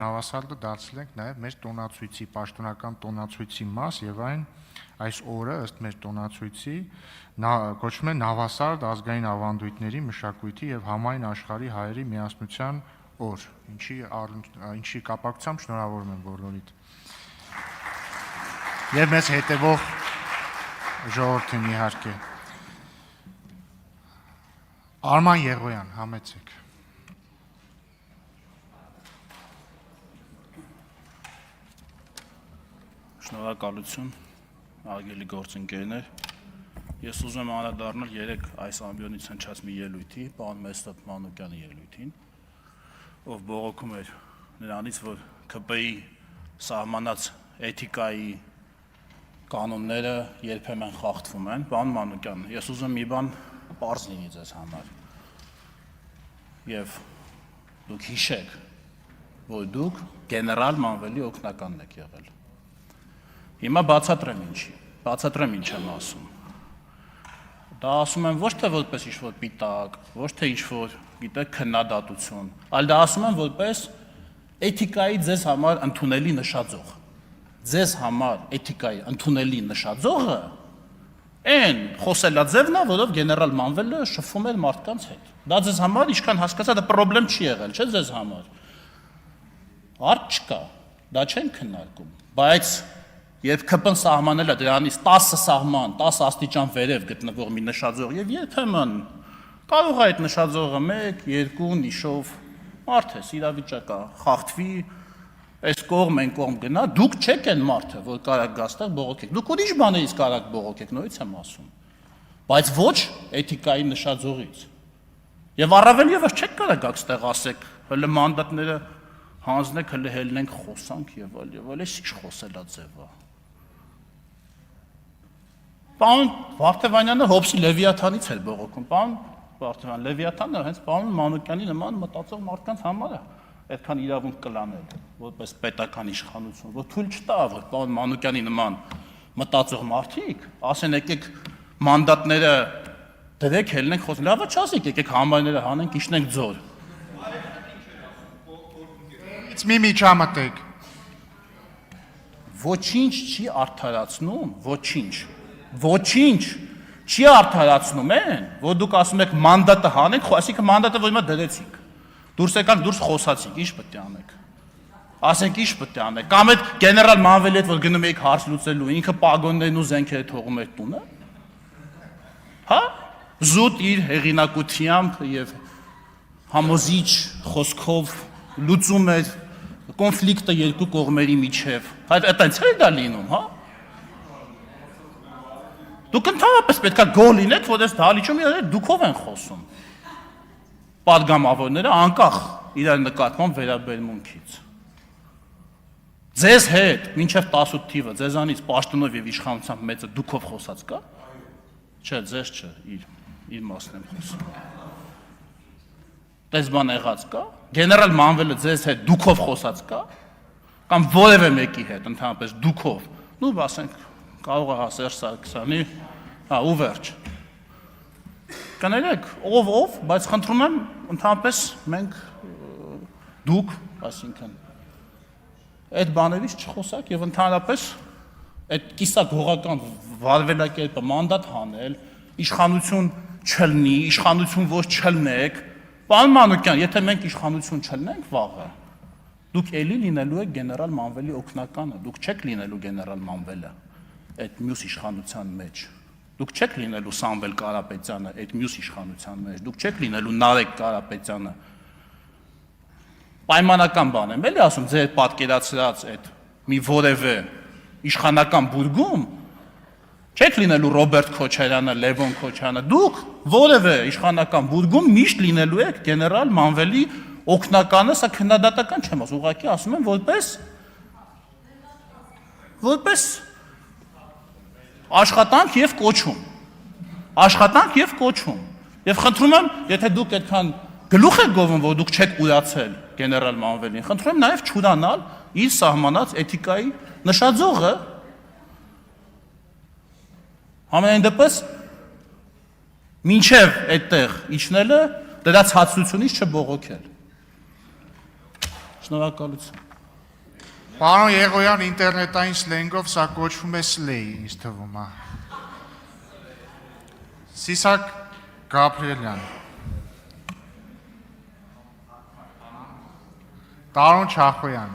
Նավասարդը դարձել ենք նաև մեր տոնացույցի, պաշտոնական տոնացույցի մաս եւ այն այս օրը ըստ մեր տոնացույցի կոչվում է Նավասարդ ազգային ավանդույթների, մշակույթի եւ համայն աշխարհի հայերի միասնության օր, ինչի կապակցությամբ շնորհավորում եմ բոլորիդ։ Եվ մեզ հետևող ժողովրդին իհարկե։ Արման Եղոյան, համեցեք։ Շնորհակալություն, արգելի գործընկերներ։ Ես ուզում եմ անդրադառնալ երեք այս ամբիոնից հնչած մի ելույթի, պարոն Մեսրոպ Մանուկյանի ելույթին, ով բողոքում էր նրանից, որ ՔՊ-ի սահմանած էթիկայի կանոնները երբեմն խախտվում են։ Պարոն Մանուկյան, ես ուզում եմ մի բան պարզ լինի ձեզ համար։ Եվ դուք հիշեք, որ դուք գեներալ Մանվելի օգնականն եք եղել։ Հիմա բացատրեմ ինչ եմ ասում։ Դա ասում եմ ոչ թե որպես ինչ-որ պիտակ, ոչ թե ինչ-որ, գիտեք, քննադատություն, այլ դա ասում եմ որպես էթիկայի ձեզ համար ընդունելի նշաձող։ Ձեզ համար էթիկայի ընդունելի նշաձողը այն խոսելաձևն է, որով գեներալ Մանվելը շփվում էր մարդկանց հետ։ Դա ձեզ համար, ինչքան հասկացա, դա խնդրեմ չի եղել, չէ՞ ձեզ համար։ Հարց չկա, դա չեն քննարկում, բայց երբ ՔՊ-ն սահմանել է դրանից 10 սահման, 10 աստիճան վերև գտնվող մի նշաձող եւ երբեմն կարող է այդ նշաձողը 1-2 նիշով մարդ է, իրավիճակա, խախտվի, այս կողմ են կողմ գնա, դուք չեք այն մարդը, որ կարակ գաստեղ բողոքեք։ Դուք ուրիշ բաներից կարակ բողոքեք, նորից եմ ասում։ Բայց ոչ էթիկայի նշաձողից։ Եվ առավել եւս չեք կարակ այստեղ ասեք, հələ մանդատները հանձնեք, հələ հելնենք խոսանք եւ այլ, այս ինչ խոսելաձև է։ Պարոն Վարդևանյանը Հոբսի Լևիաթանից էր բողոքում, պարոն Վարդևան, Լևիաթանը հենց պարոն Մանուկյանի նման մտածող մարդկանց համար է այդքան իրավունք կլանել, որպես պետական իշխանություն, որ թույլ չտա, որ պարոն Մանուկյանի նման մտածող մարդիկ ասեն եկեք մանդատները դրեք, հելնենք խոսենք, լավը չասեք, եկեք համարները հանենք, իջնենք ձոր։ Մի միջամտեք։ Ոչինչ չի արդարացնում, ոչինչ չի արդարացնում են, որ դուք ասում եք մանդատը հանենք, այսինքն մանդատը որ հիմա դրեցիք, դուրս եկանք, դուրս խոսացիք, ինչ պետք է անեք, ասենք ինչ պետք է անեք, կամ այդ գեներալ Մանվելի հետ որ գնում եք հարց լուծելու, ինքը պագոններն ու զենքերը թողում էր տունը, հա, զուտ իր հեղինակությամբ եւ համոզիչ խոսքով լուծում էր կոնֆլիկտը երկու կողմերի միջև, այտենց է դա լինում, հա։ Դուք ընդհանրապես պետք է գոհ լինեք, որ այս դահլիճում իրար դուքով են խոսում։ Պատգամավորները անկախ իրար նկատմամբ վերաբերմունքից։ Ձեզ հետ մինչև 18 թիվը, ձեզանից պաշտոնով եւ իշխանությամբ մեծը դուքով խոսած կա։ Չէ, ձեզ չէ, իր մասն եմ խոսում։ Դες բան եղած կա։ Գեներալ Մանվելը ձեզ հետ դուքով խոսած կա, կամ որևէ մեկի հետ ընդհանրապես դուքով։ Նու ասենք կարող է Սերժ Սարգսյանի, հա, ու վերջ։ Կներեք, ով, բայց խնդրում եմ ընդհանրապես մենք դուք, այսինքն այդ բաներից չխոսակ եւ ընդհանրապես այդ կիսագողական վարվելակերպը մանդատ հանել, իշխանություն չլնի, իշխանություն ոչ չլնեք։ Պարոն Մանուկյան, եթե մենք իշխանություն չլնենք վաղը, դուք էլի լինելու եք գեներալ Մանվելի օգնականը, դուք չեք լինելու գեներալ Մանվելը այդ մյուս իշխանության մեջ, դուք չեք լինելու Սամվել Կարապետյանը այդ մյուս իշխանության մեջ, դուք չեք լինելու Նարեկ Կարապետյանը։ Պայմանական բան եմ, էլի ասում, ձեր պատկերացրած այդ մի որևէ իշխանական բուրգում չեք լինելու Ռոբերտ Քոչարյանը, Լևոն Քոչարյանը, դուք որևէ իշխանական բուրգում միշտ լինելու եք գեներալ Մանվելի օգնականը, սա քննադատական չեմ ասում, ուղղակի ասում եմ որպես աշխատանք եւ կոչում։ Եվ խնդրում եմ, եթե դուք այդքան գլուխ եք գովում, որ դուք չեք ուրացել գեներալ Մանվելին, խնդրում եմ նաեւ չուրանալ իր սահմանած էթիկայի նշաձողը։ Համենայն դեպս մինչև այդտեղ իջնելը դրա ցածրությունից չբողոքել։ Շնորհակալություն։ Պարոն Եղոյան, ինտերնետային սլենգով սա կոչվում է slay, ինձ թվում է։ Սիսակ Գաբրիելյան։ Տարոն Չախոյան։